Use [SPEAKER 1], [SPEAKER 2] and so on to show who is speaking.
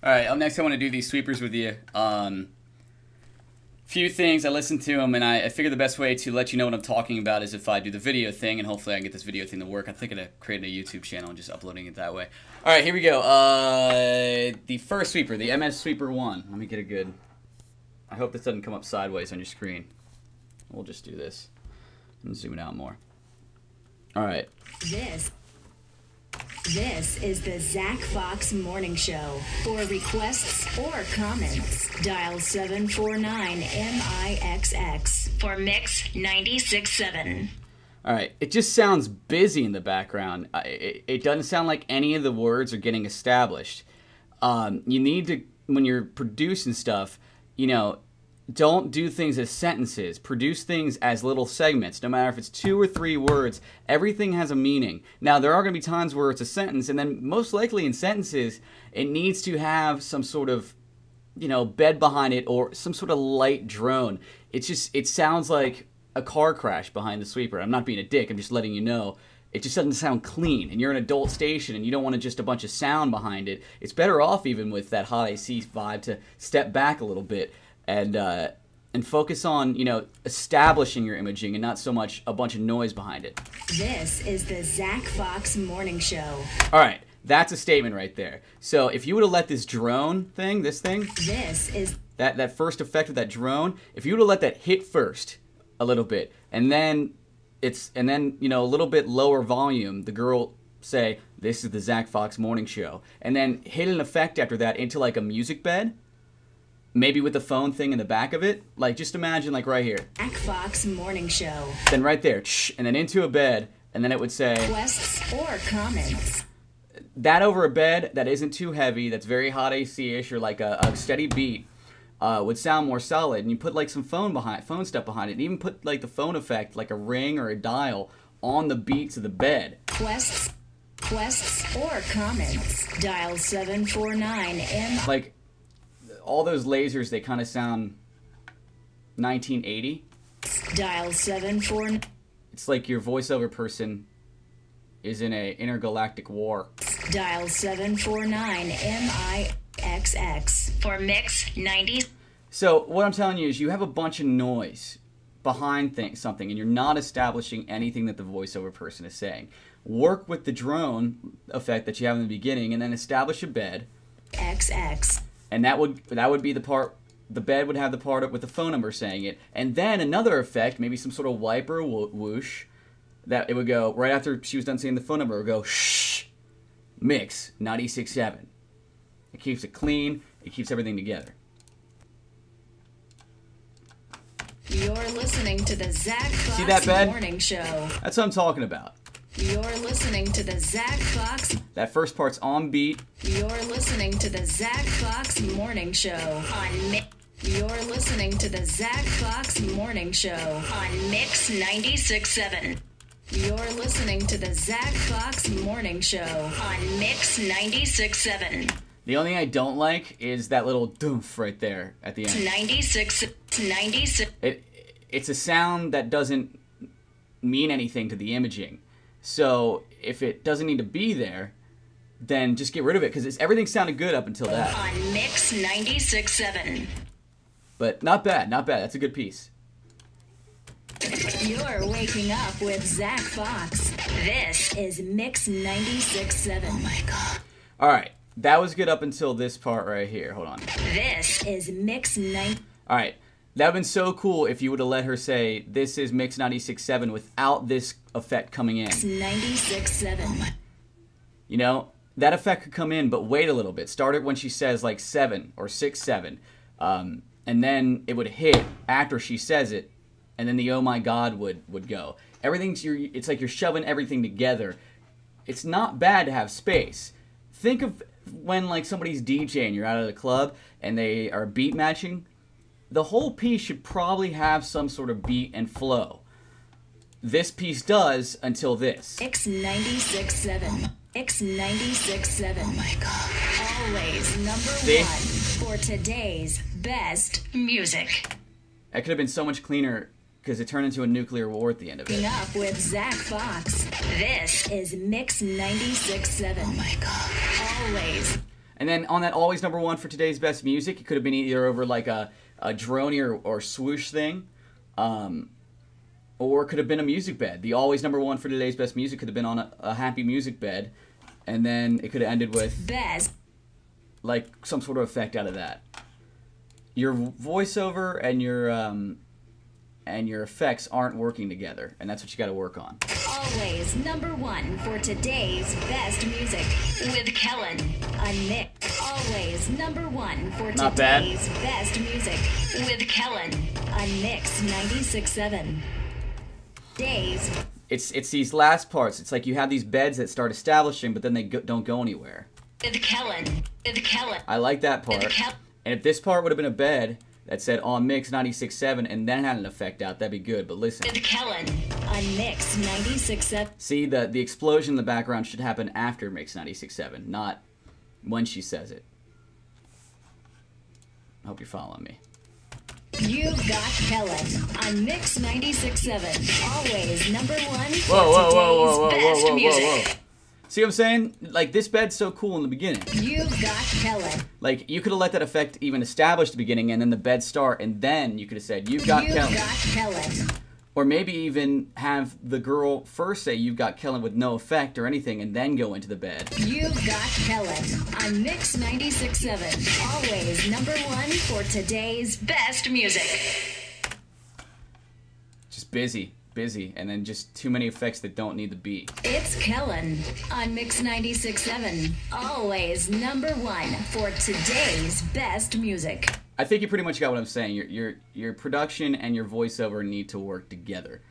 [SPEAKER 1] All right, up next I want to do these sweepers with you. Few things, I listened to them, and I figure the best way to let you know what I'm talking about is if I do the video thing, and hopefully I can get this video thing to work. I'm thinking of creating a YouTube channel and just uploading it that way. All right, here we go. The first sweeper, the MS Sweeper 1. Let me get a good... I hope this doesn't come up sideways on your screen. We'll just do this. I'm zooming out more. All right.
[SPEAKER 2] This is the Zach Fox Morning Show. For requests or comments, dial 749-MIXX for Mix 96.7.
[SPEAKER 1] All right, it just sounds busy in the background. It doesn't sound like any of the words are getting established. You need to, when you're producing stuff, you know, don't do things as sentences. Produce things as little segments. No matter if it's 2 or 3 words, everything has a meaning. Now, there are going to be times where it's a sentence, and then most likely in sentences, it needs to have some sort of, you know, bed behind it or some sort of light drone. It sounds like a car crash behind the sweeper. I'm not being a dick. I'm just letting you know. It just doesn't sound clean, and you're an adult station, and you don't want just a bunch of sound behind it. It's better off, even with that hot AC vibe, to step back a little bit and focus on, you know, establishing your imaging and not so much a bunch of noise behind it.
[SPEAKER 2] This is the Zach Fox Morning Show.
[SPEAKER 1] All right, that's a statement right there. So if you would have let this drone thing, this is that first effect of that drone, if you would have let that hit first a little bit, and then you know, a little bit lower volume, the girl say, "This is the Zach Fox Morning Show," and then hit an effect after that into like a music bed. Maybe with the phone thing in the back of it. Like, just imagine, like, right here.
[SPEAKER 2] Zach Fox Morning Show.
[SPEAKER 1] Then right there, and then into a bed, and then it would say...
[SPEAKER 2] Requests or comments.
[SPEAKER 1] That over a bed that isn't too heavy, that's very hot AC-ish, or like a steady beat, would sound more solid. And you put, like, some phone stuff behind it, and even put, like, the phone effect, like a ring or a dial, on the beats of the bed.
[SPEAKER 2] Requests or comments. Dial 749-M...
[SPEAKER 1] Like... all those lasers, they kind of sound 1980.
[SPEAKER 2] Dial 74.
[SPEAKER 1] It's like your voiceover person is in a intergalactic war.
[SPEAKER 2] Dial 749-MIXX for Mix 90.
[SPEAKER 1] So what I'm telling you is you have a bunch of noise behind something, and you're not establishing anything that the voiceover person is saying. Work with the drone effect that you have in the beginning, and then establish a bed.
[SPEAKER 2] XX.
[SPEAKER 1] And that would be the part, the bed would have the part with the phone number saying it. And then another effect, maybe some sort of wiper whoosh, that it would go, right after she was done saying the phone number, it would go, shh, Mix 96.7. It keeps it clean, it keeps everything together.
[SPEAKER 2] You're listening to the Zach Fox Morning Show.
[SPEAKER 1] That's what I'm talking about.
[SPEAKER 2] You're listening to the Zach Fox.
[SPEAKER 1] That first part's on beat.
[SPEAKER 2] You're listening to the Zach Fox Morning Show on Mix. You're listening to the Zach Fox Morning Show on Mix 96.7. You're listening to the Zach Fox Morning Show on Mix 96.7.
[SPEAKER 1] The only thing I don't like is that little doof right there at the end.
[SPEAKER 2] 96.
[SPEAKER 1] It's a sound that doesn't mean anything to the imaging. So if it doesn't need to be there, then just get rid of it, because everything sounded good up until that.
[SPEAKER 2] On Mix 96.7.
[SPEAKER 1] But not bad, not bad. That's a good piece.
[SPEAKER 2] You're waking up with Zach Fox. This is Mix 96.7. Oh my God.
[SPEAKER 1] All right, that was good up until this part right here. Hold on.
[SPEAKER 2] This is Mix 9.
[SPEAKER 1] All right. That would have been so cool if you would have let her say, "This is Mix 96.7" without this effect coming in.
[SPEAKER 2] 96.7.
[SPEAKER 1] You know, that effect could come in, but wait a little bit. Start it when she says like 7 or 6-7. And then it would hit after she says it, and then the "oh my God" would go. It's like you're shoving everything together. It's not bad to have space. Think of when like somebody's DJing, you're out of the club, and they are beat matching. The whole piece should probably have some sort of beat and flow. This piece does until this.
[SPEAKER 2] X 96.7. X 96.7. Oh my God. Always number one for today's best music.
[SPEAKER 1] That could have been so much cleaner because it turned into a nuclear war at the end of it.
[SPEAKER 2] Up with Zach Fox. This is Mix 96.7. Oh my God. Always.
[SPEAKER 1] And then on that always number one for today's best music, it could have been either over like a droney or swoosh thing, or it could have been a music bed. The always number one for today's best music could have been on a happy music bed, and then it could have ended with
[SPEAKER 2] best,
[SPEAKER 1] like some sort of effect out of that. Your voiceover and your effects aren't working together, and that's what you got to work on.
[SPEAKER 2] Always number one for today's best music with Kellen. Unmixed. Always number one for
[SPEAKER 1] Not bad.
[SPEAKER 2] today's best music with Kellen. Unmixed 96.7. Days.
[SPEAKER 1] It's these last parts. It's like you have these beds that start establishing, but then they don't go anywhere.
[SPEAKER 2] With Kellen. With Kellen.
[SPEAKER 1] I like that part. And if this part would have been a bed that said on Mix 96.7 and then had an effect out, that'd be good. But listen.
[SPEAKER 2] With Kellen. Unmixed 96.7.
[SPEAKER 1] See, the explosion in the background should happen after Mix 96.7, not when she says it. I hope you're following me.
[SPEAKER 2] You've got Kellen on Mix 96.7. Always number one for
[SPEAKER 1] Whoa,
[SPEAKER 2] today's best music.
[SPEAKER 1] See what I'm saying? Like, this bed's so cool in the beginning.
[SPEAKER 2] You've got Kellen.
[SPEAKER 1] Like, you could have let that effect even establish the beginning and then the bed start, and then you could have said, you've got Kellen.
[SPEAKER 2] You've got Kellen.
[SPEAKER 1] Or maybe even have the girl first say, you've got Kellen with no effect or anything, and then go into the bed.
[SPEAKER 2] You've got Kellen on Mix 96.7. Always number one for today's best music.
[SPEAKER 1] Just busy, and then just too many effects that don't need the beat.
[SPEAKER 2] It's Kellen on Mix 96.7. Always number one for today's best music.
[SPEAKER 1] I think you pretty much got what I'm saying. Your production and your voiceover need to work together.